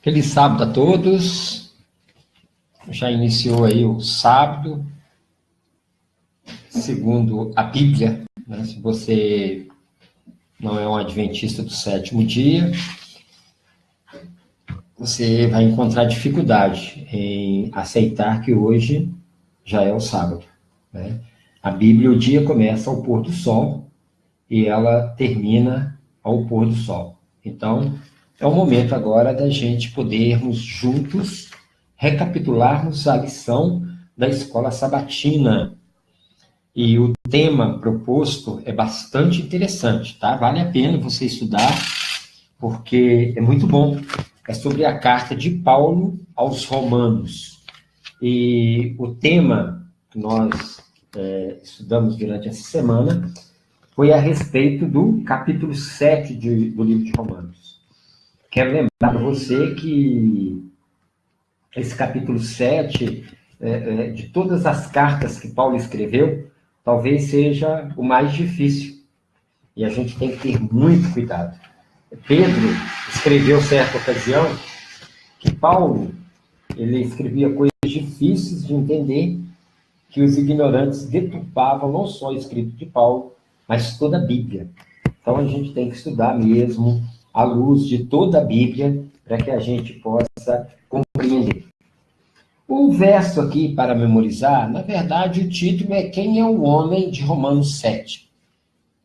Feliz sábado a todos. Já iniciou aí o sábado, segundo a Bíblia, né? Se você não é um adventista do sétimo dia, você vai encontrar dificuldade em aceitar que hoje já é o sábado, né? A Bíblia, o dia começa ao pôr do sol e ela termina ao pôr do sol. Então, é o momento agora da gente podermos juntos recapitularmos a lição da escola sabatina. E o tema proposto é bastante interessante, tá? Vale a pena você estudar, porque é muito bom. É sobre a carta de Paulo aos Romanos. E o tema que nós estudamos durante essa semana foi a respeito do capítulo 7 do livro de Romanos. Quero lembrar para você que esse capítulo 7, de todas as cartas que Paulo escreveu, talvez seja o mais difícil. E a gente tem que ter muito cuidado. Pedro escreveu certa ocasião que Paulo, ele escrevia coisas difíceis de entender, que os ignorantes deturpavam não só o escrito de Paulo, mas toda a Bíblia. Então a gente tem que estudar mesmo à luz de toda a Bíblia para que a gente possa compreender. O verso aqui para memorizar, na verdade o título é Quem é o Homem, de Romanos 7.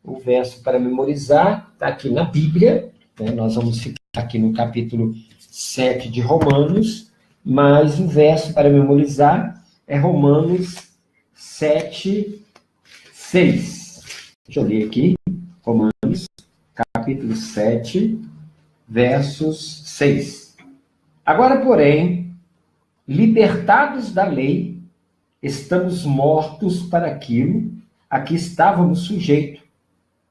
O verso para memorizar está aqui na Bíblia, né? Nós vamos ficar aqui no capítulo 7 de Romanos, mas o verso para memorizar é Romanos 7, 6. Deixa eu ler aqui, Romanos, capítulo 7, versos 6. Agora, porém, libertados da lei, estamos mortos para aquilo a que estávamos sujeitos,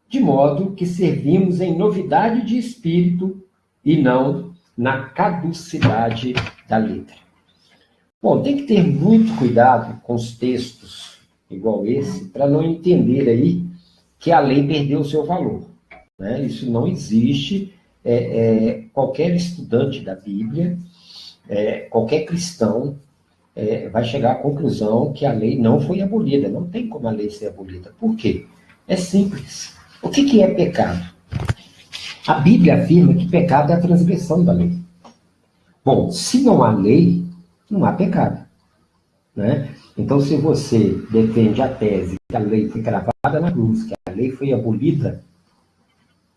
de modo que servimos em novidade de espírito e não na caducidade da letra. Bom, tem que ter muito cuidado com os textos igual esse, para não entender aí que a lei perdeu o seu valor, né? Isso não existe. Qualquer estudante da Bíblia, qualquer cristão, vai chegar à conclusão que a lei não foi abolida. Não tem como a lei ser abolida. Por quê? É simples. O que é pecado? A Bíblia afirma que pecado é a transgressão da lei. Bom, se não há lei, não há pecado, né? Então, se você defende a tese que a lei foi cravada na cruz, que a lei foi abolida,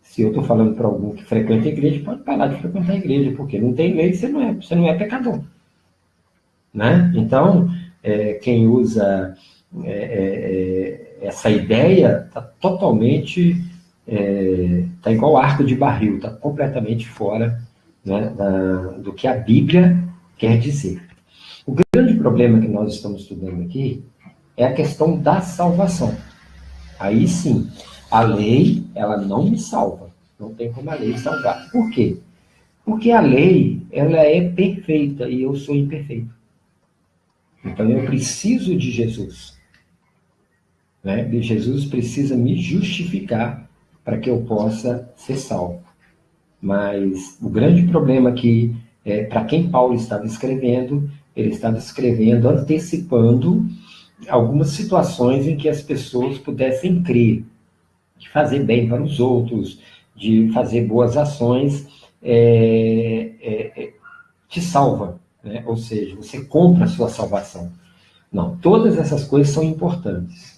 se eu estou falando para algum que frequenta a igreja, pode parar de frequentar a igreja, porque não tem lei, você não é pecador, né? Então, quem usa essa ideia está totalmente, está igual arco de barril, está completamente fora, né, do que a Bíblia quer dizer. O grande problema que nós estamos estudando aqui é a questão da salvação. Aí sim, a lei, ela não me salva. Não tem como a lei salvar. Por quê? Porque a lei, ela é perfeita e eu sou imperfeito. Então eu preciso de Jesus, né? E Jesus precisa me justificar para que eu possa ser salvo. Mas o grande problema aqui, para quem Paulo estava escrevendo, ele estava escrevendo, antecipando algumas situações em que as pessoas pudessem crer, de fazer bem para os outros, de fazer boas ações, te salva, né? Ou seja, você compra a sua salvação. Não, todas essas coisas são importantes,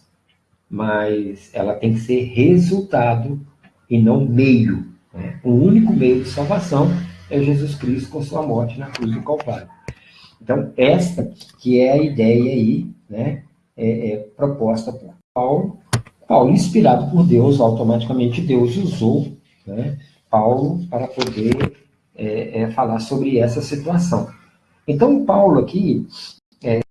mas ela tem que ser resultado e não meio, né? O único meio de salvação é Jesus Cristo com sua morte na cruz do Calvário. Então, esta que é a ideia aí, né, proposta por Paulo. Paulo, inspirado por Deus, automaticamente Deus usou, né, Paulo para poder falar sobre essa situação. Então, Paulo aqui,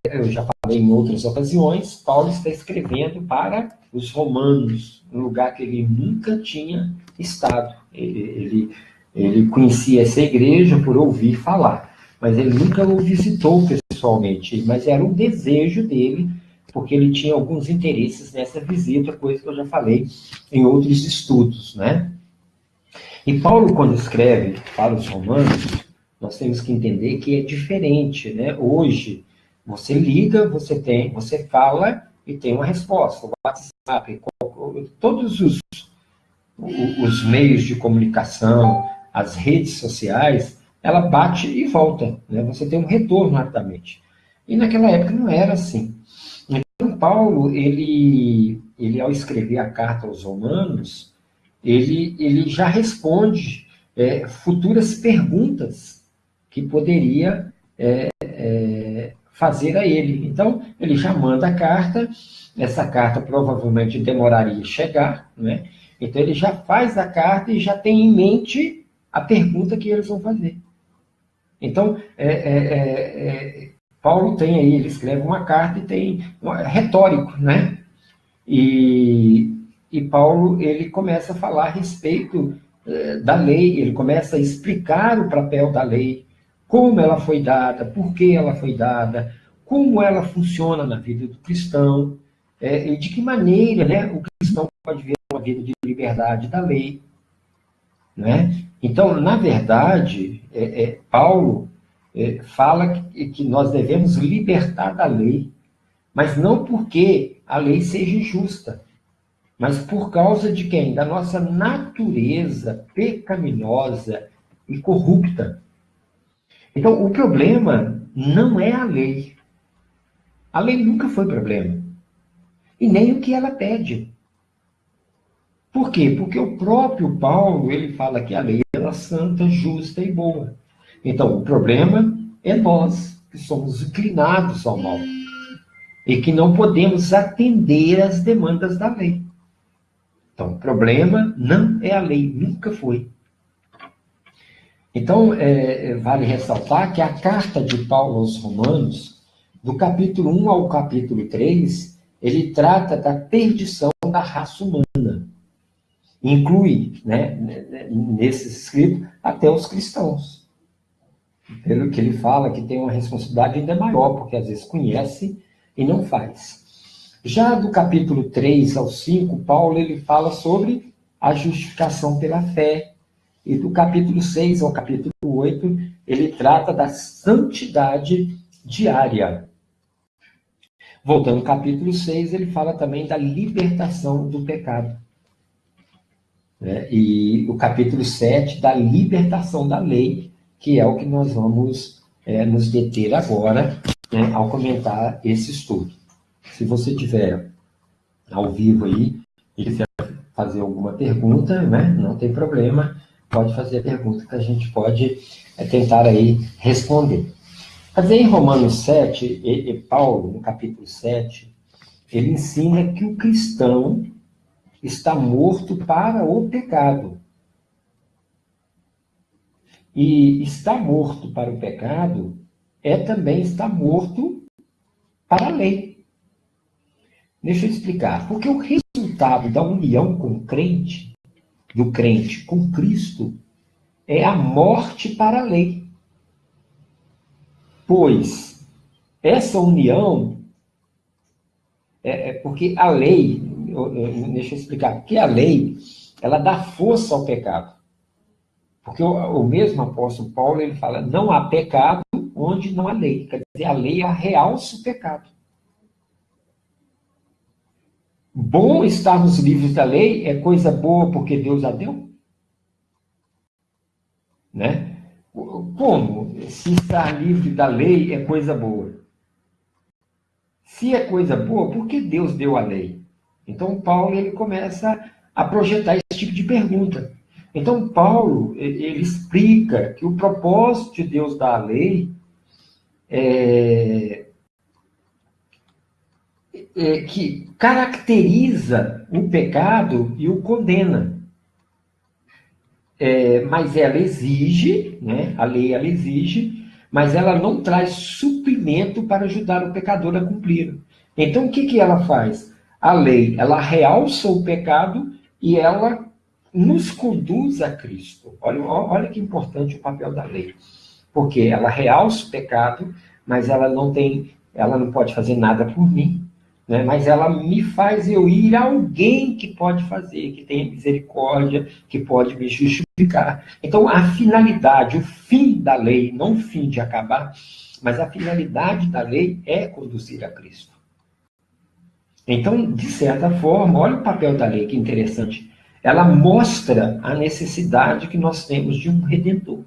eu já falei em outras ocasiões, Paulo está escrevendo para os romanos, um lugar que ele nunca tinha estado. Ele conhecia essa igreja por ouvir falar, mas ele nunca o visitou pessoalmente, mas era um desejo dele, porque ele tinha alguns interesses nessa visita, coisa que eu já falei em outros estudos, né? E Paulo, quando escreve para os romanos, Nós temos que entender que é diferente, né? Hoje, você liga, você fala e tem uma resposta. O WhatsApp, todos os meios de comunicação, as redes sociais, ela bate e volta, né? Você tem um retorno rapidamente. E naquela época não era assim. Então, Paulo, ele ao escrever a carta aos Romanos, ele já responde futuras perguntas que poderia fazer a ele. Então, ele já manda a carta, essa carta provavelmente demoraria a chegar, né? Então, ele já faz a carta e já tem em mente a pergunta que eles vão fazer. Então, Paulo tem aí, ele escreve uma carta e tem retórico, né? E Paulo, ele começa a falar a respeito da lei, ele começa a explicar o papel da lei, como ela foi dada, por que ela foi dada, como ela funciona na vida do cristão, e de que maneira, né, o cristão pode ver uma vida de liberdade da lei, né? Então, na verdade, Paulo fala que nós devemos libertar da lei, mas não porque a lei seja injusta, mas por causa de quem? Da nossa natureza pecaminosa e corrupta. Então, o problema não é a lei. A lei nunca foi problema. E nem o que ela pede. Por quê? Porque o próprio Paulo, ele fala que a lei é santa, justa e boa. Então, o problema é nós, que somos inclinados ao mal. E que não podemos atender às demandas da lei. Então, o problema não é a lei, nunca foi. Então, vale ressaltar que a carta de Paulo aos Romanos, do capítulo 1 ao capítulo 3, ele trata da perdição da raça humana. Inclui, né, nesse escrito, até os cristãos. Pelo que ele fala, que tem uma responsabilidade ainda maior, porque às vezes conhece e não faz. Já do capítulo 3 ao 5, Paulo ele fala sobre a justificação pela fé. E do capítulo 6 ao capítulo 8, ele trata da santidade diária. Voltando ao capítulo 6, ele fala também da libertação do pecado. E o capítulo 7, da libertação da lei, que é o que nós vamos nos deter agora, né, ao comentar esse estudo. Se você tiver ao vivo aí e quiser fazer alguma pergunta, né, não tem problema, pode fazer a pergunta que a gente pode tentar aí responder. Mas em Romanos 7, Paulo, no capítulo 7, ele ensina que o cristão está morto para o pecado. E estar morto para o pecado também estar morto para a lei. Deixa eu explicar. Porque o resultado da união com o crente, do crente com Cristo, é a morte para a lei. Pois essa união porque a lei, deixa eu explicar, porque a lei, ela dá força ao pecado. Porque o mesmo apóstolo Paulo, ele fala, não há pecado onde não há lei. Quer dizer, a lei realça o pecado. Bom estarmos livres da lei é coisa boa porque Deus a deu? Né? Como? Se estar livre da lei é coisa boa. Se é coisa boa, por que Deus deu a lei? Então, Paulo ele começa a projetar esse tipo de pergunta. Então, Paulo ele explica que o propósito de Deus dar a lei que caracteriza o pecado e o condena. Mas ela exige, né? A lei ela exige, mas ela não traz suprimento para ajudar o pecador a cumprir. Então, o que ela faz? A lei, ela realça o pecado e ela nos conduz a Cristo. Olha que importante o papel da lei. Porque ela realça o pecado, mas ela não pode fazer nada por mim. né? Mas ela me faz eu ir a alguém que pode fazer, que tenha misericórdia, que pode me justificar. Então, a finalidade, o fim da lei, não o fim de acabar, mas a finalidade da lei é conduzir a Cristo. Então, de certa forma, olha o papel da lei, que interessante. Ela mostra a necessidade que nós temos de um redentor.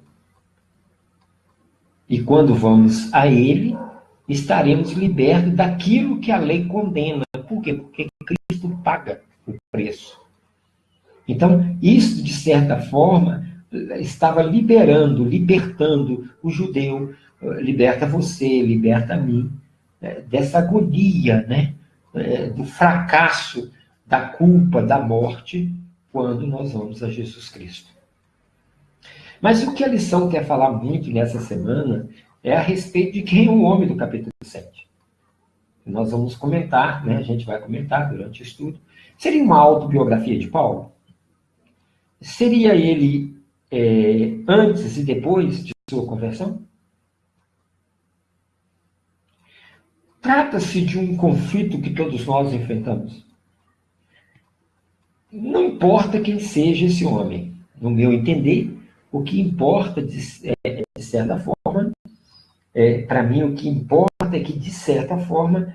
E quando vamos a ele, estaremos libertos daquilo que a lei condena. Por quê? Porque Cristo paga o preço. Então, isso, de certa forma, estava libertando o judeu, liberta você, liberta a mim, dessa agonia, né? Do fracasso, da culpa, da morte, quando nós vamos a Jesus Cristo. Mas o que a lição quer falar muito nessa semana é a respeito de quem é o homem do capítulo 7. Nós vamos comentar, né? A gente vai comentar durante o estudo. Seria uma autobiografia de Paulo? Seria ele antes e depois de sua conversão? Trata-se de um conflito que todos nós enfrentamos. Não importa quem seja esse homem, no meu entender, o que importa, de certa forma, para mim, o que importa é que, de certa forma,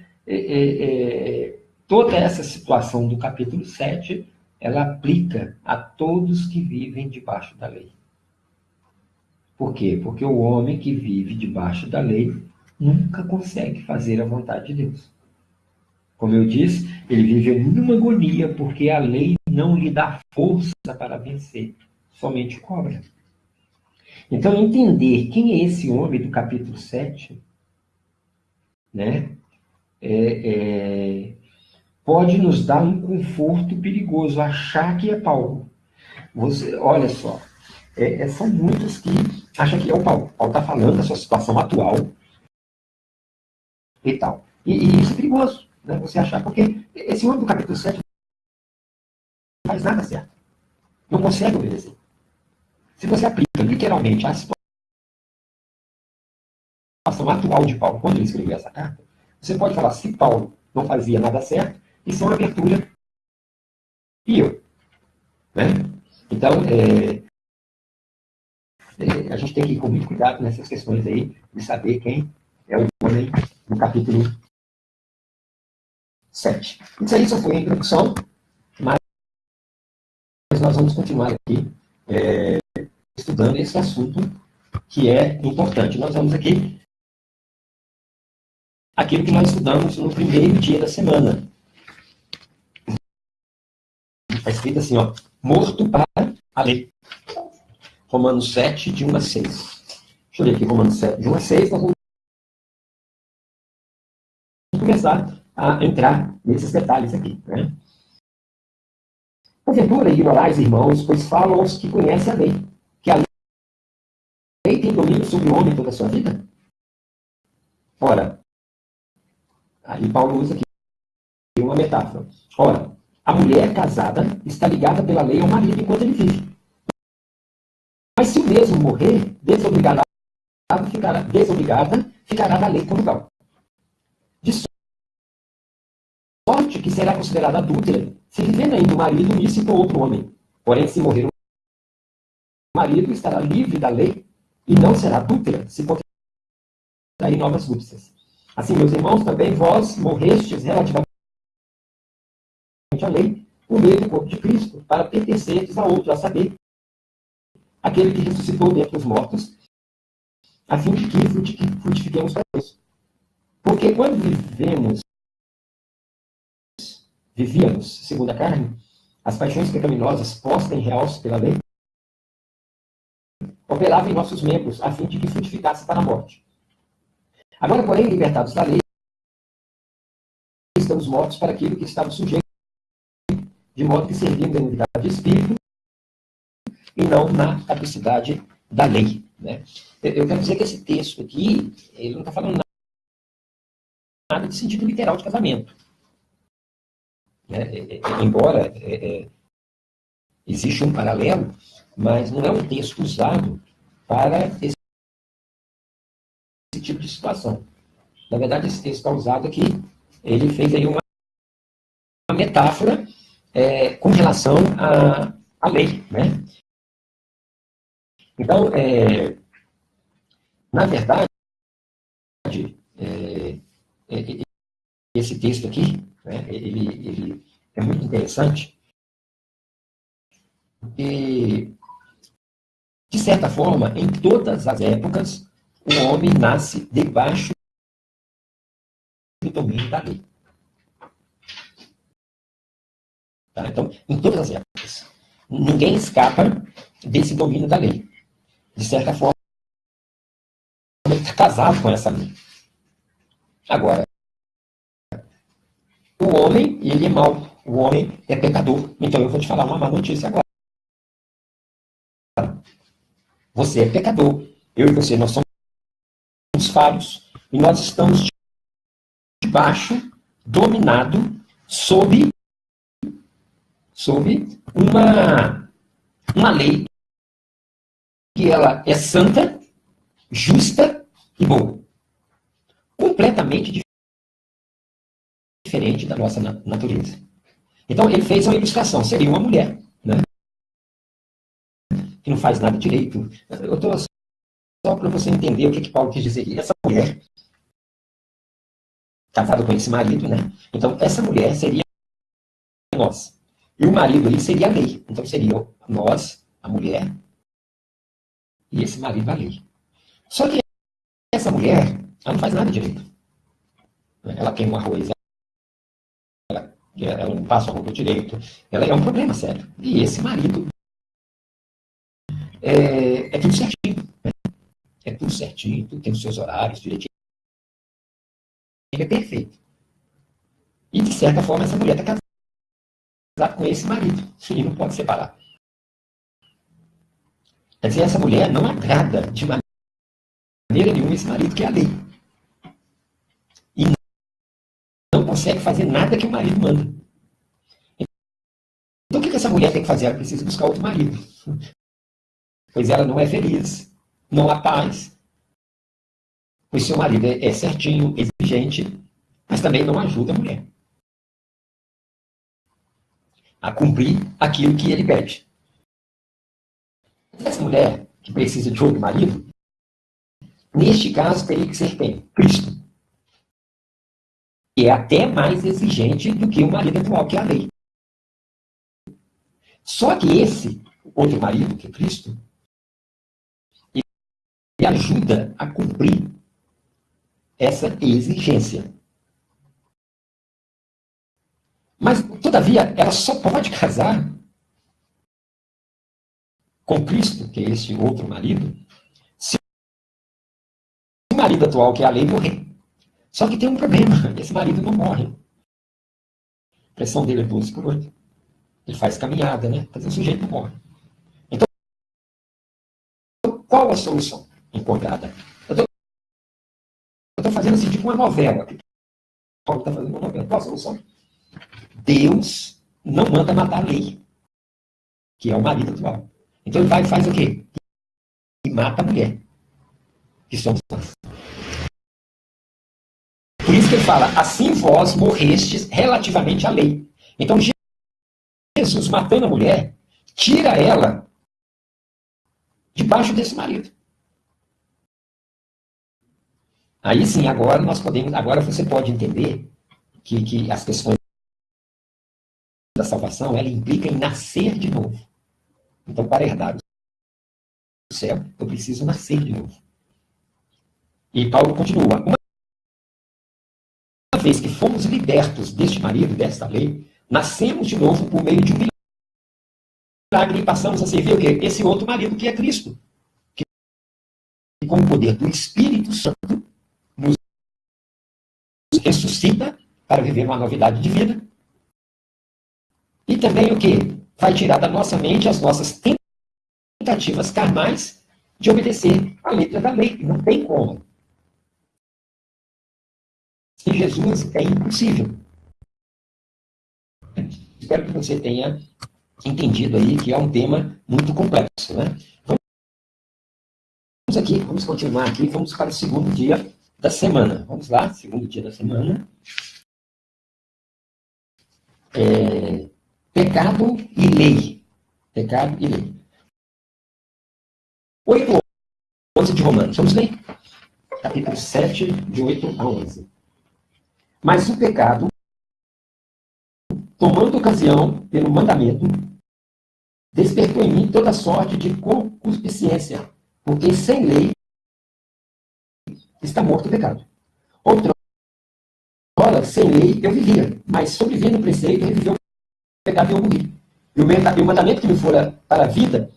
toda essa situação do capítulo 7, ela aplica a todos que vivem debaixo da lei. Por quê? Porque o homem que vive debaixo da lei nunca consegue fazer a vontade de Deus. Como eu disse, ele vive numa agonia porque a lei não lhe dá força para vencer, somente cobra. Então, entender quem é esse homem do capítulo 7, né, pode nos dar um conforto perigoso, achar que é Paulo. Olha só, são muitos que acham que é o Paulo. Paulo está falando da sua situação atual e tal. E isso é perigoso, né, você achar, porque esse homem do capítulo 7 não faz nada certo. Não consegue obedecer. Se você aplica literalmente a situação atual de Paulo, quando ele escreveu essa carta, você pode falar, se Paulo não fazia nada certo, isso é uma abertura e eu. Né? Então, a gente tem que ir com muito cuidado nessas questões aí, de saber quem é o homem no capítulo 7. Isso aí só foi a introdução, mas nós vamos continuar aqui estudando esse assunto que é importante. Nós vamos aqui aquilo que nós estudamos no primeiro dia da semana. Está escrito assim, ó, morto para a lei. Romanos 7, de 1 a 6. Deixa eu ler aqui, Romanos 7, de 1 a 6, nós vamos começar a entrar nesses detalhes aqui. Né? Porventura, ignorais, irmãos, pois falam aos que conhecem a lei, que a lei tem domínio sobre o homem toda a sua vida? Ora, aí Paulo usa aqui uma metáfora. Ora, a mulher casada está ligada pela lei ao marido enquanto ele vive. Mas se o mesmo morrer, desobrigada ficará da lei conjugal. De sorte que será considerada adúltera se vivendo ainda o marido unir-se com outro homem. Porém, se morrer o marido, estará livre da lei e não será adúltera se contrair novas núpcias. Assim, meus irmãos, também vós morrestes relativamente à lei, por meio do corpo de Cristo, para pertencerdes a outro, a saber, aquele que ressuscitou dentre os mortos, a fim de que frutifiquemos para Deus. Porque quando vivíamos, segundo a carne, as paixões pecaminosas postas em realce pela lei, operavam em nossos membros, a fim de que frutificasse para a morte. Agora, porém, libertados da lei, estamos mortos para aquilo que estava sujeito, de modo que servimos em unidade de espírito e não na capacidade da lei. Né? Eu quero dizer que esse texto aqui, ele não está falando nada de sentido literal de casamento. Embora exista um paralelo, mas não é um texto usado para esse tipo de situação. Na verdade, esse texto está usado aqui, ele fez aí uma metáfora com relação à lei, né? Então, na verdade, esse texto aqui, né, ele é muito interessante, e, de certa forma, em todas as épocas, o homem nasce debaixo do domínio da lei. Tá? Então, em todas as épocas, ninguém escapa desse domínio da lei. De certa forma, ele está casado com essa lei. Agora, o homem, ele é mau. O homem é pecador. Então, eu vou te falar uma má notícia agora. Você é pecador. Eu e você, nós somos falhos. E nós estamos debaixo, dominado, sob uma lei que ela é santa, justa e boa. Completamente diferente da nossa natureza. Então, ele fez uma ilustração. Seria uma mulher, né, que não faz nada direito. Eu estou só para você entender o que Paulo quis dizer aqui. Essa mulher, casada com esse marido, né? Então, essa mulher seria nós. E o marido ali seria a lei. Então, seria nós, a mulher, e esse marido, a lei. Só que essa mulher, ela não faz nada direito. Ela queima o arroz, ela não passa o roupa direito. Ela é um problema sério. E esse marido é tudo certinho. Né? É tudo certinho, tudo tem os seus horários, direitinho. Ele é perfeito. E, de certa forma, essa mulher está casada com esse marido. E não pode separar. Quer dizer, essa mulher não agrada de maneira nenhuma esse marido, que é a lei. E não consegue fazer nada que o marido manda. Então, o que essa mulher tem que fazer? Ela precisa buscar outro marido. Pois ela não é feliz, não há paz. Pois seu marido é certinho, exigente, mas também não ajuda a mulher a cumprir aquilo que ele pede. Essa mulher que precisa de outro marido, neste caso teria que ser quem? Cristo. E é até mais exigente do que o marido atual, que é a lei. Só que esse outro marido, que é Cristo, ele ajuda a cumprir essa exigência. Mas, todavia, ela só pode casar com Cristo, que é esse outro marido, se o marido atual, que é a lei, morrer. Só que tem um problema, esse marido não morre. A pressão dele é 12/8. Ele faz caminhada, né? Mas o sujeito não morre. Então, qual a solução encontrada? Eu estou fazendo assim, tipo uma novela. Paulo está fazendo uma novela. Qual a solução? Deus não manda matar a lei, que é o marido atual. Então ele vai e faz o quê? E mata a mulher, que somos nós. Por isso que ele fala, assim vós morrestes relativamente à lei. Então Jesus, matando a mulher, tira ela debaixo desse marido. Aí sim, agora você pode entender que as questões da salvação, ela implica em nascer de novo. Então, para herdar o céu, eu preciso nascer de novo. E Paulo continua, uma vez que fomos libertos deste marido, desta lei, nascemos de novo por meio de um milagre e passamos a servir o quê? Esse outro marido que é Cristo. Que com o poder do Espírito Santo nos ressuscita para viver uma novidade de vida. E também o quê? Vai tirar da nossa mente as nossas tentativas carnais de obedecer a letra da lei. Não tem como. Sem Jesus é impossível. Espero que você tenha entendido aí que é um tema muito complexo, né? Vamos continuar aqui, vamos para o segundo dia da semana. Vamos lá, segundo dia da semana. pecado e lei. Pecado e lei. 8:11 de Romanos. Vamos ler? Capítulo 7, de 8-11. Mas o pecado, tomando ocasião pelo mandamento, despertou em mim toda sorte de concupiscência, porque sem lei está morto o pecado. Outrora, sem lei eu vivia, mas sobrevivendo o preceito, reviveu o pecado e eu morri. E o mandamento que me fora para a vida,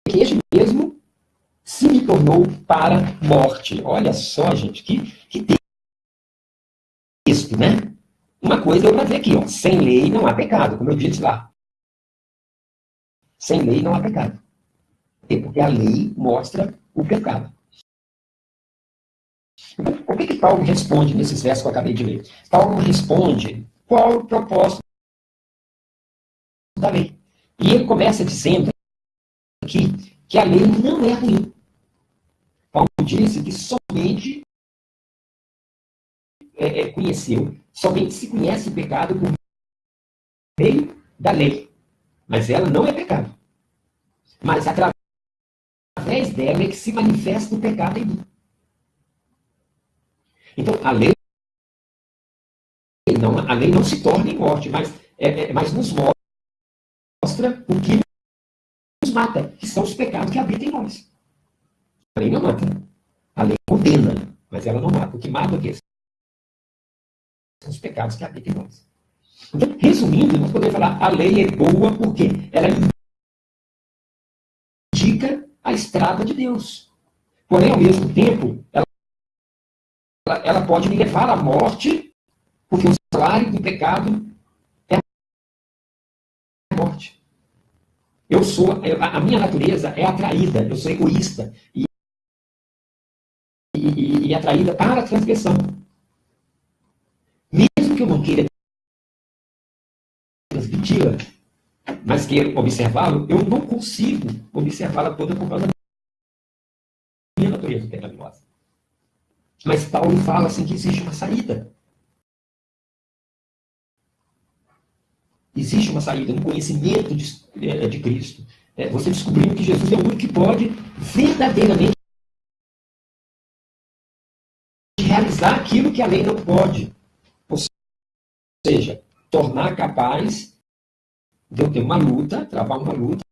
que este mesmo se me tornou para a morte. Olha só, gente, que texto, né? Uma coisa eu para ver aqui, ó, sem lei não há pecado, como eu disse lá. Sem lei não há pecado. Porque a lei mostra o pecado. Então, o que Paulo responde nesses versos que eu acabei de ler? Paulo responde qual o propósito da lei. E ele começa dizendo aqui que a lei não é ruim. Paulo disse que somente somente se conhece o pecado por meio da lei. Mas ela não é pecado. Mas através dela é que se manifesta o pecado em mim. Então, a lei não se torna em morte, mas nos mostra o que nos mata, que são os pecados que habitam em nós. A lei não mata. A lei condena, mas ela não mata. O que mata é o quê? São os pecados que habitam em nós. Então, resumindo, nós podemos falar, a lei é boa porque ela indica a estrada de Deus. Porém, ao mesmo tempo, ela pode me levar à morte, porque o salário do pecado é a morte. A minha natureza é atraída, eu sou egoísta e atraída para a transgressão. Mesmo que eu não queira transmiti-la, mas queira observá-lo, eu não consigo observá-la toda por causa da minha natureza pecaminosa. Mas Paulo fala assim que existe uma saída. Existe uma saída no conhecimento de Cristo. Você descobrindo que Jesus é o único que pode verdadeiramente realizar aquilo que a lei não pode. Ou seja, tornar capaz de eu ter uma luta, travar uma luta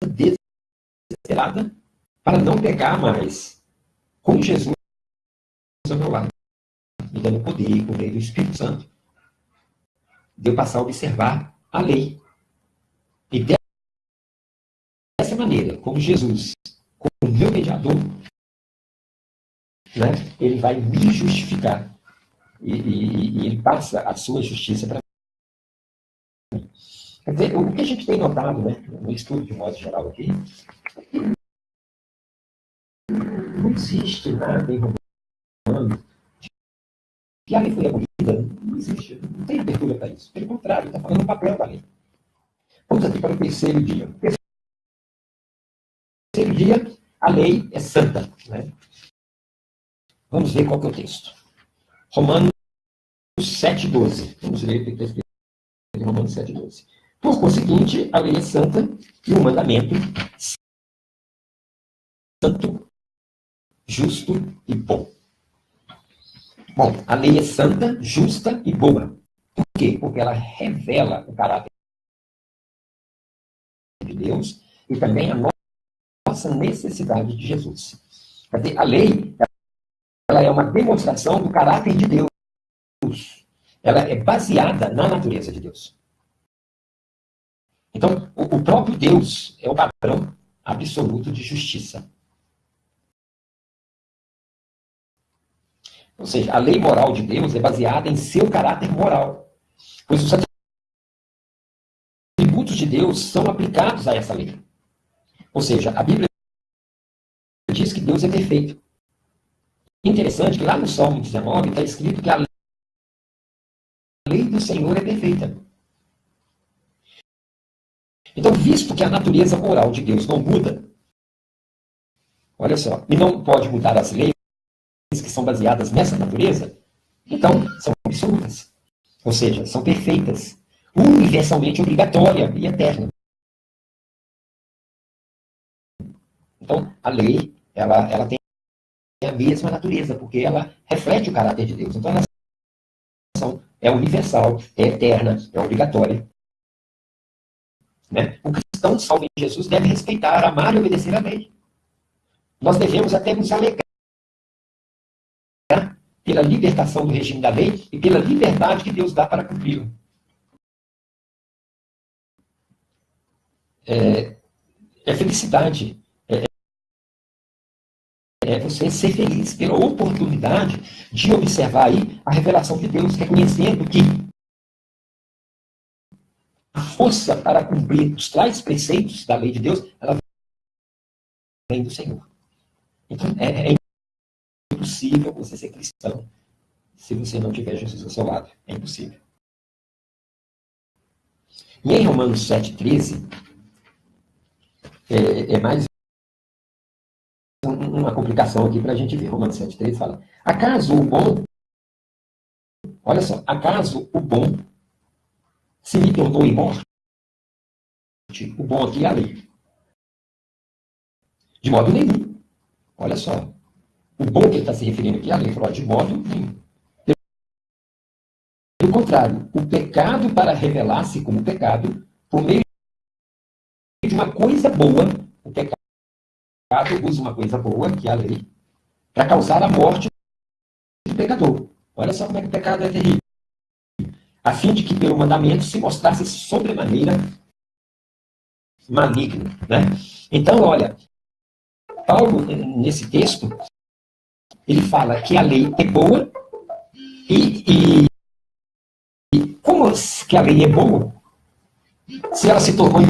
desesperada para não pecar mais. Com Jesus ao meu lado, me dando poder por meio do Espírito Santo, de eu passar a observar a lei. E dessa maneira, como Jesus, como meu mediador, né, ele vai me justificar. E ele passa a sua justiça para mim. Quer dizer, o que a gente tem notado, né, no estudo de modo geral aqui, não existe nada em Romanos que a lei foi abolida. Não existe, não tem abertura para isso. Pelo contrário, está falando o papel da lei. Vamos aqui para o terceiro dia. Terceiro dia, a lei é santa. Né? Vamos ver qual que é o texto. Romanos 7,12. Vamos ler o texto de Romanos 7,12. Por conseguinte, a lei é santa e o mandamento santo, justo e bom. Bom, a lei é santa, justa e boa. Por quê? Porque ela revela o caráter de Deus e também a nossa necessidade de Jesus. Quer dizer, a lei, ela é uma demonstração do caráter de Deus. Ela é baseada na natureza de Deus. Então, o próprio Deus é o padrão absoluto de justiça. Ou seja, a lei moral de Deus é baseada em seu caráter moral. Pois os atributos de Deus são aplicados a essa lei. Ou seja, a Bíblia diz que Deus é perfeito. Interessante que lá no Salmo 19 está escrito que a lei do Senhor é perfeita. Então, visto que a natureza moral de Deus não muda, olha só, e não pode mudar as leis que são baseadas nessa natureza, então são absolutas. Ou seja, são perfeitas, universalmente obrigatória e eterna. Então, a lei, ela tem a mesma natureza, porque ela reflete o caráter de Deus. Então, ela é universal, é eterna, é obrigatória. Né? O cristão salvo em Jesus deve respeitar, amar e obedecer a lei. Nós devemos até nos alegrar pela libertação do regime da lei e pela liberdade que Deus dá para cumpri-lo. É felicidade. É você ser feliz pela oportunidade de observar aí a revelação de Deus, reconhecendo que a força para cumprir os tais preceitos da lei de Deus, ela vem do Senhor. Então, é impossível você ser cristão se você não tiver Jesus ao seu lado. É impossível. E em Romanos 7,13, é mais uma complicação aqui para a gente ver. Romanos 7,13 fala: acaso o bom, olha só, acaso o bom se me tornou em morte? O bom aqui é a lei. De modo nenhum. Olha só. O bom que ele está se referindo aqui é a lei. Falou, de modo nenhum. Pelo contrário, o pecado para revelar-se como pecado, por meio de uma coisa boa, o pecado usa uma coisa boa, que é a lei, para causar a morte do pecador. Olha só como é que o pecado é terrível. A fim de que pelo mandamento se mostrasse sobremaneira maligno. Né? Então, olha, Paulo, nesse texto, ele fala que a lei é boa e como que a lei é boa se ela se tornou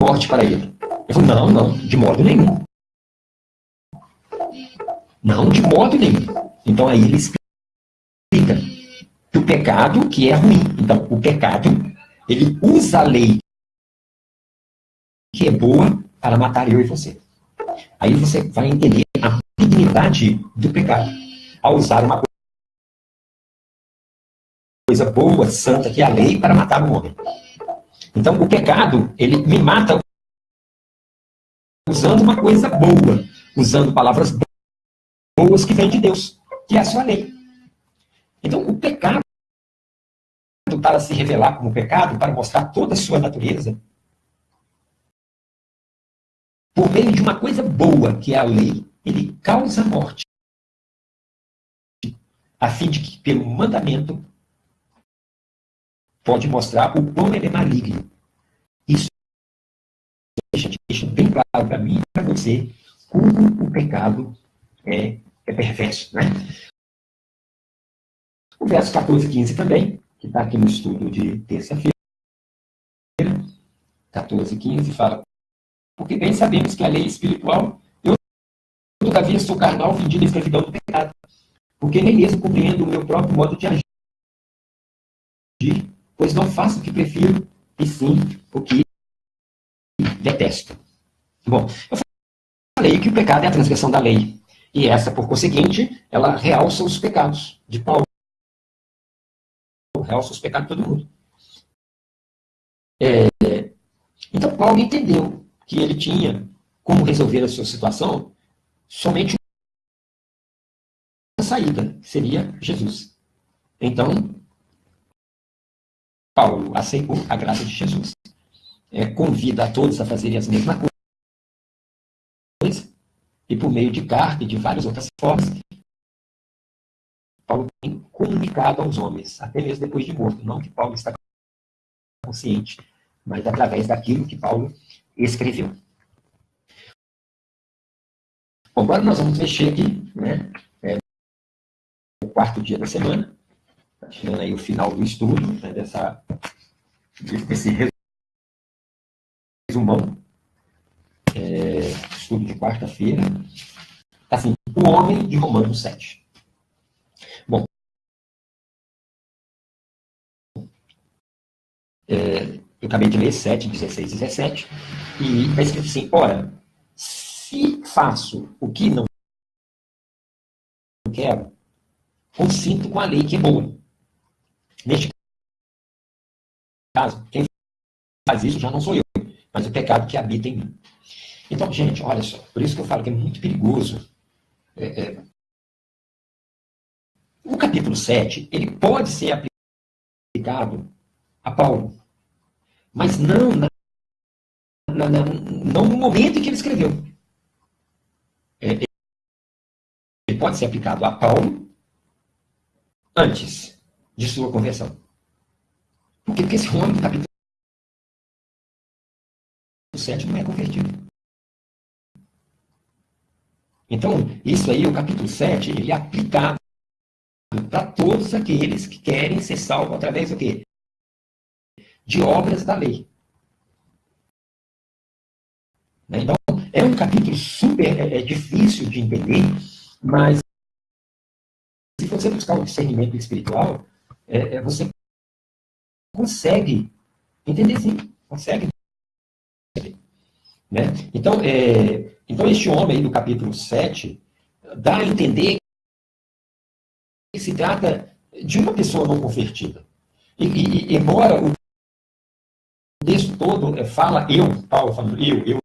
morte para ele? Eu falo, não, de modo nenhum. Não, de modo nenhum. Então aí ele explica que o pecado que é ruim. Então, o pecado, ele usa a lei que é boa para matar eu e você. Aí você vai entender a dignidade do pecado ao usar uma coisa boa, santa, que é a lei, para matar o homem. Então, o pecado, ele me mata usando uma coisa boa, usando palavras boas que vêm de Deus, que é a sua lei. Então, o pecado, para se revelar como pecado, para mostrar toda a sua natureza, por meio de uma coisa boa, que é a lei, ele causa morte, a fim de que, pelo mandamento, pode mostrar o quão ele é maligno. Isso deixa bem claro para mim e para você como o pecado é perverso. Né? O verso 14 e 15 também, que está aqui no estudo de terça-feira, 14 e 15, fala: porque bem sabemos que a lei espiritual, eu todavia sou carnal, vendido à escravidão do pecado, porque nem mesmo compreendo o meu próprio modo de agir, pois não faço o que prefiro, e sim o que detesto. Bom, eu falei que o pecado é a transgressão da lei, e essa, por conseguinte, ela realça os pecados de Paulo, realça os pecados de todo mundo. Então, Paulo entendeu que ele tinha como resolver a sua situação somente uma saída, seria Jesus. Então, Paulo aceitou a graça de Jesus, convida a todos a fazerem as mesmas coisas, e por meio de carta e de várias outras formas, Paulo tem comunicado aos homens, até mesmo depois de morto, não que Paulo está consciente, mas através daquilo que Paulo escreveu. Bom, agora nós vamos mexer aqui, né? O quarto dia da semana, está chegando aí o final do estudo, né, desse resumão, estudo de quarta-feira, assim, o homem de Romanos 7. Bom, eu acabei de ler 7, 16 e 17, e está escrito assim: ora, se faço o que não quero, consinto com a lei que é boa. Neste caso, quem faz isso já não sou eu, mas o pecado que habita em mim. Então, gente, olha só, por isso que eu falo que é muito perigoso. O capítulo 7, ele pode ser aplicado a Paulo, mas não no momento em que ele escreveu. Ele pode ser aplicado a Paulo antes de sua conversão. Por quê? Porque esse homem do capítulo 7 não é convertido. Então, isso aí, o capítulo 7, ele é aplicado para todos aqueles que querem ser salvos através do quê? De obras da lei. Então, é um capítulo super difícil de entender, mas se você buscar um discernimento espiritual, você consegue entender sim, consegue. Né? Então, este homem aí do capítulo 7 dá a entender que se trata de uma pessoa não convertida. E embora o texto todo fala Paulo falando eu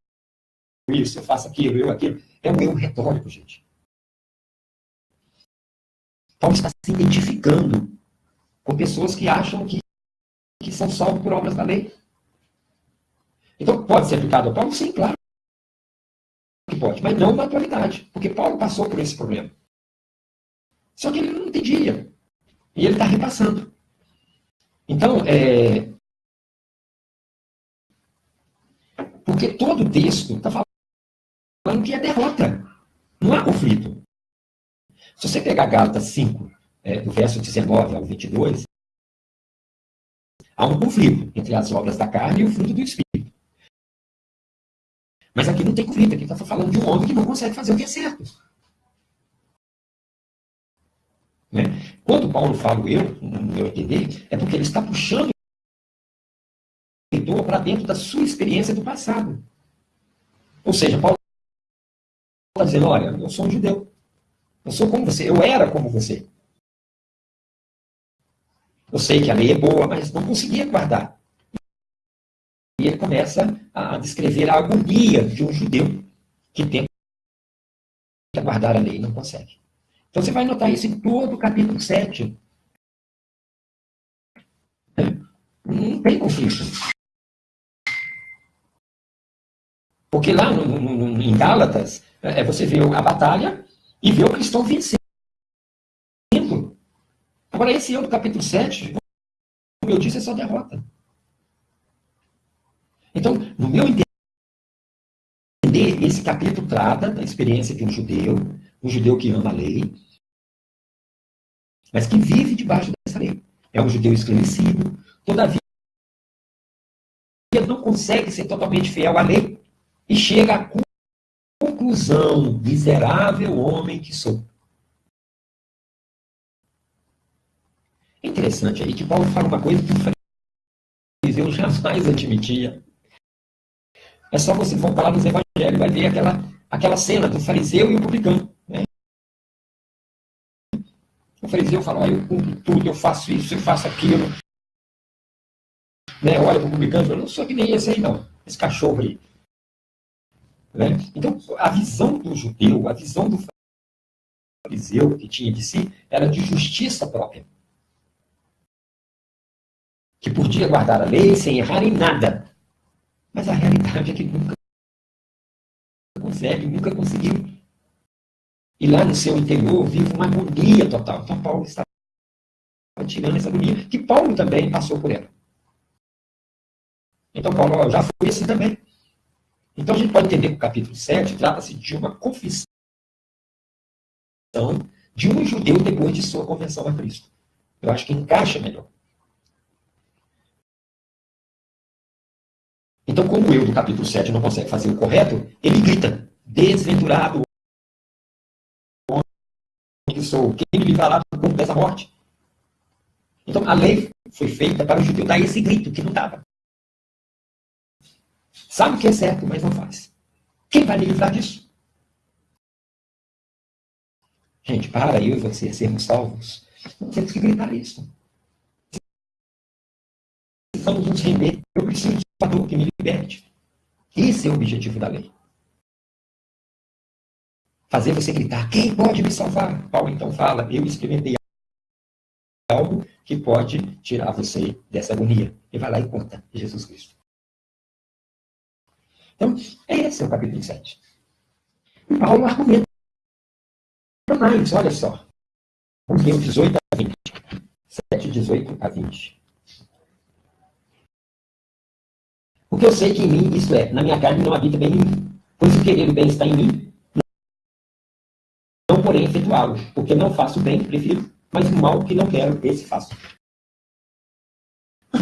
isso, eu faço aquilo, eu aquilo, é um eu retórico, gente. Paulo está se identificando com pessoas que acham que são salvos por obras da lei. Então, pode ser aplicado a Paulo? Sim, claro que pode, mas não na atualidade, porque Paulo passou por esse problema. Só que ele não entendia. E ele está repassando. Então, porque todo o texto está falando que é derrota, não há conflito. Se você pegar Gálatas 5, do verso 19 ao 22, há um conflito entre as obras da carne e o fruto do Espírito. Mas aqui não tem conflito, aqui está falando de um homem que não consegue fazer o que é certo. Né? Quando Paulo fala eu, no meu entender, é porque ele está puxando o leitor para dentro da sua experiência do passado. Ou seja, Paulo está dizendo, olha, eu sou um judeu. Eu sou como você, eu era como você. Eu sei que a lei é boa, mas não conseguia guardar. E ele começa a descrever a agonia de um judeu que tenta guardar a lei e não consegue. Então você vai notar isso em todo o capítulo 7. Não tem conflito. Porque lá em Gálatas, você vê a batalha e vê o cristão vencendo. Agora, esse eu do capítulo 7, como eu disse, é só derrota. Então, no meu entender, esse capítulo trata da experiência de um judeu que ama a lei, mas que vive debaixo dessa lei. É um judeu esclarecido, todavia não consegue ser totalmente fiel à lei e chega à conclusão, miserável homem que sou. É interessante aí que Paulo fala uma coisa que o fariseu jamais admitia. É só você voltar lá nos evangelhos e vai ver aquela cena do fariseu e o publicano. Né? O fariseu fala, eu cumpro tudo, eu faço isso, eu faço aquilo. Né? Olha para o publicano e fala, não sou que nem esse aí não, esse cachorro aí. Né? Então, a visão do judeu, a visão do fariseu que tinha de si, era de justiça própria. Que podia guardar a lei sem errar em nada. Mas a realidade é que nunca consegue, nunca conseguiu. E lá no seu interior vive uma agonia total. Então Paulo está tirando essa agonia, que Paulo também passou por ela. Então Paulo já foi assim também. Então a gente pode entender que o capítulo 7 trata-se de uma confissão de um judeu depois de sua conversão a Cristo. Eu acho que encaixa melhor. Então, como eu do capítulo 7 não consegue fazer o correto, ele grita, desventurado homem que sou, quem me livrará do corpo dessa morte? Então, a lei foi feita para o judeu dar esse grito que não dava. Sabe o que é certo, mas não faz. Quem vai me livrar disso? Gente, para eu e você sermos salvos, não temos que gritar isso. precisamos nos render. Eu preciso de um Salvador que me liberte. Esse é o objetivo da lei. Fazer você gritar, quem pode me salvar? Paulo então fala, eu experimentei algo que pode tirar você dessa agonia. E vai lá e conta, Jesus Cristo. Então, esse é o capítulo 7. Paulo argumenta mais, olha só. Vamos ver o 18 a 20. 7, 18 a 20. Porque eu sei que em mim, isto é, na minha carne não habita bem em mim. Pois o querer o bem está em mim, não porém efetuá-lo. Porque não faço o bem, prefiro, mas o mal que não quero, esse faço.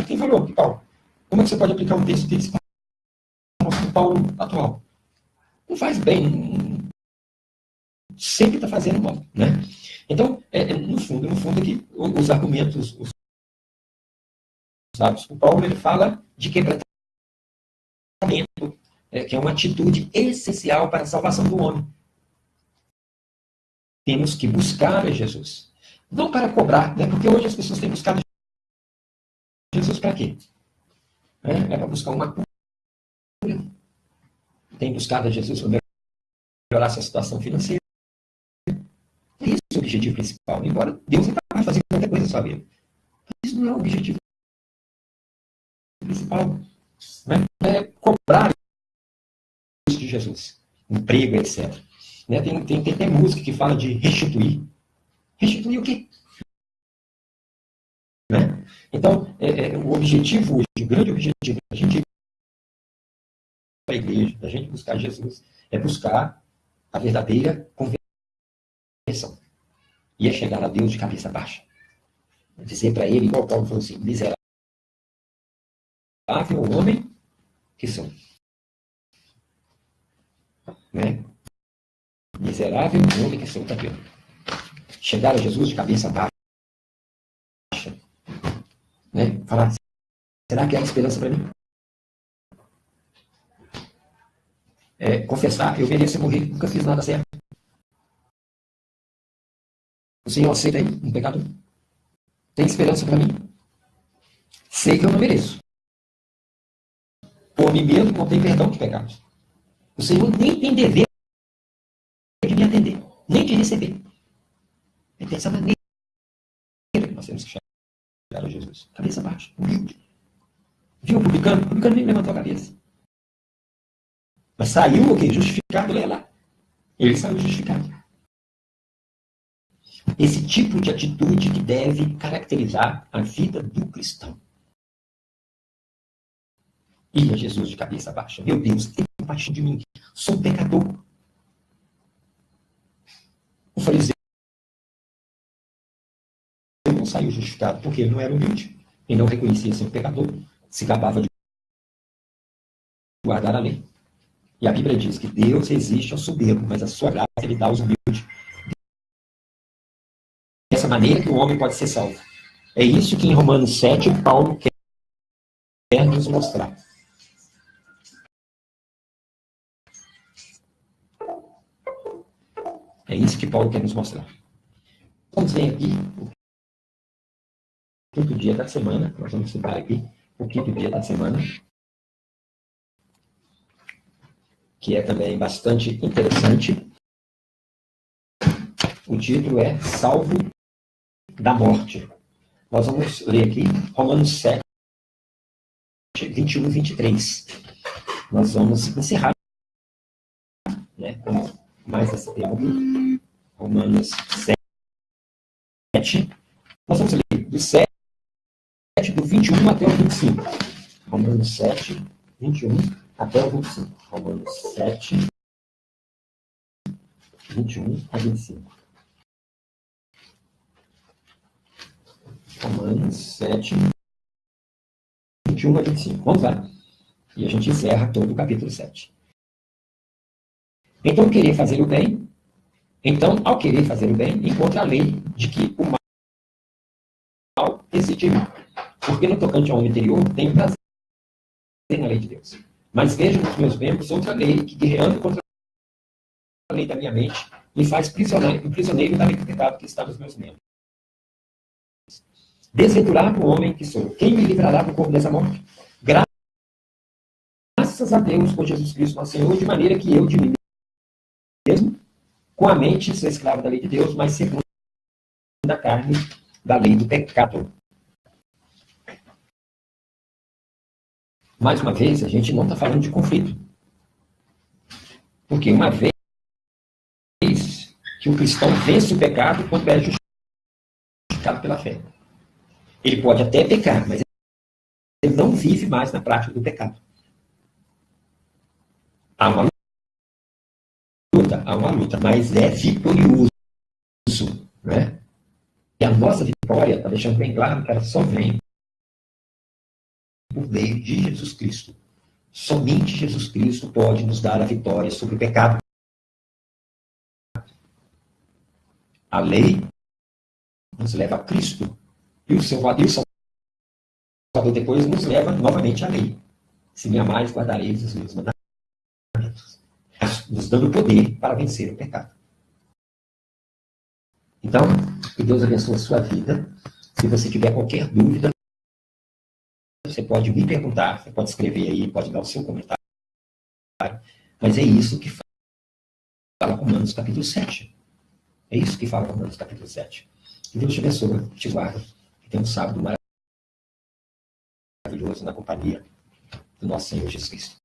Quem falou que Paulo? Como é que você pode aplicar um texto desse para o Paulo atual? Não faz bem, sempre está fazendo mal, né? Então, no fundo aqui, os argumentos usados por Paulo, ele fala de quebrantamento, que é uma atitude essencial para a salvação do homem. Temos que buscar a Jesus. Não para cobrar, né? Porque hoje as pessoas têm buscado Jesus para quê? É para buscar uma cura. Tem buscado a Jesus para melhorar sua situação financeira. Esse é o objetivo principal. Embora Deus não vai fazer qualquer coisa na sua vida. Mas isso não é o objetivo principal. Né? É cobrar isso de Jesus. Emprego, etc. Né? Tem música que fala de restituir. Restituir o quê? Né? Então, o objetivo hoje, o grande objetivo da gente ir para a igreja, da gente buscar Jesus, é buscar a verdadeira conversão. E é chegar a Deus de cabeça baixa. Dizer para ele, igual Paulo falou assim, miserável homem que sou. Né? Miserável homem que sou, tá vendo? Chegar a Jesus de cabeça baixa. Né? Falar, será que há esperança para mim? Confessar, eu mereço morrer, nunca fiz nada certo. O Senhor aceita aí um pecado? Tem esperança para mim? Sei que eu não mereço. Por mim mesmo não tem perdão de pecados. O Senhor nem tem dever de me atender, nem de receber. É dessa maneira que nós temos que chegar a Jesus. Cabeça baixa, humilde. Viu o publicano? O publicano nem levantou a cabeça. Mas saiu o quê? Justificado, leia lá. Ele saiu justificado. Esse tipo de atitude que deve caracterizar a vida do cristão. Ir a Jesus de cabeça baixa. Meu Deus, tem compaixão de mim. Sou um pecador. O fariseu não saiu justificado porque ele não era humilde. Ele não reconhecia ser um pecador. Se gabava de guardar a lei. E a Bíblia diz que Deus resiste ao soberbo, mas a sua graça ele dá aos humildes. Dessa maneira que o homem pode ser salvo. É isso que em Romanos 7 Paulo quer nos mostrar. É isso que Paulo quer nos mostrar. Vamos ver aqui o quinto dia da semana. Nós vamos estudar aqui o quinto dia da semana, que é também bastante interessante. O título é Salvo da Morte. Nós vamos ler aqui Romanos 7, 21 e 23. Nós vamos encerrar, né, com mais esse tema aqui. Romanos 7. Nós vamos ler do 7, do 21 até o 25. Romanos 7, 21 até o 25. Romanos 7, 21 a 25. Romanos 7, 21 a 25. Vamos lá. E a gente encerra todo o capítulo 7. Então, ao querer fazer o bem, encontra a lei de que o mal existe em mim. Porque no tocante ao homem interior, tenho prazer na lei de Deus. Mas vejo nos meus membros outra lei que, guerreando contra a lei da minha mente, me faz prisioneiro da lei do pecado que está nos meus membros. Desventurado homem que sou, quem me livrará do corpo dessa morte? Graças a Deus por Jesus Cristo, nosso Senhor, de maneira que eu, de mim mesmo, com a mente, sou escravo da lei de Deus, mas segundo a carne, da lei do pecado. Mais uma vez, a gente não está falando de conflito. Porque uma vez que o cristão vence o pecado, quando é justificado pela fé. Ele pode até pecar, mas ele não vive mais na prática do pecado. Há uma luta, mas é vitorioso. Né? E a nossa vitória, está deixando bem claro que ela só vem por meio de Jesus Cristo. Somente Jesus Cristo pode nos dar a vitória sobre o pecado. A lei nos leva a Cristo. E o Salvador depois nos leva novamente à lei. Se me amais, guardareis os meus mandamentos. Nos dando poder para vencer o pecado. Então, que Deus abençoe a sua vida. Se você tiver qualquer dúvida, você pode me perguntar, você pode escrever aí, pode dar o seu comentário. Mas é isso que fala Romanos capítulo 7. É isso que fala Romanos capítulo 7. Que Deus te abençoe, te guarde, que tenha um sábado maravilhoso na companhia do nosso Senhor Jesus Cristo.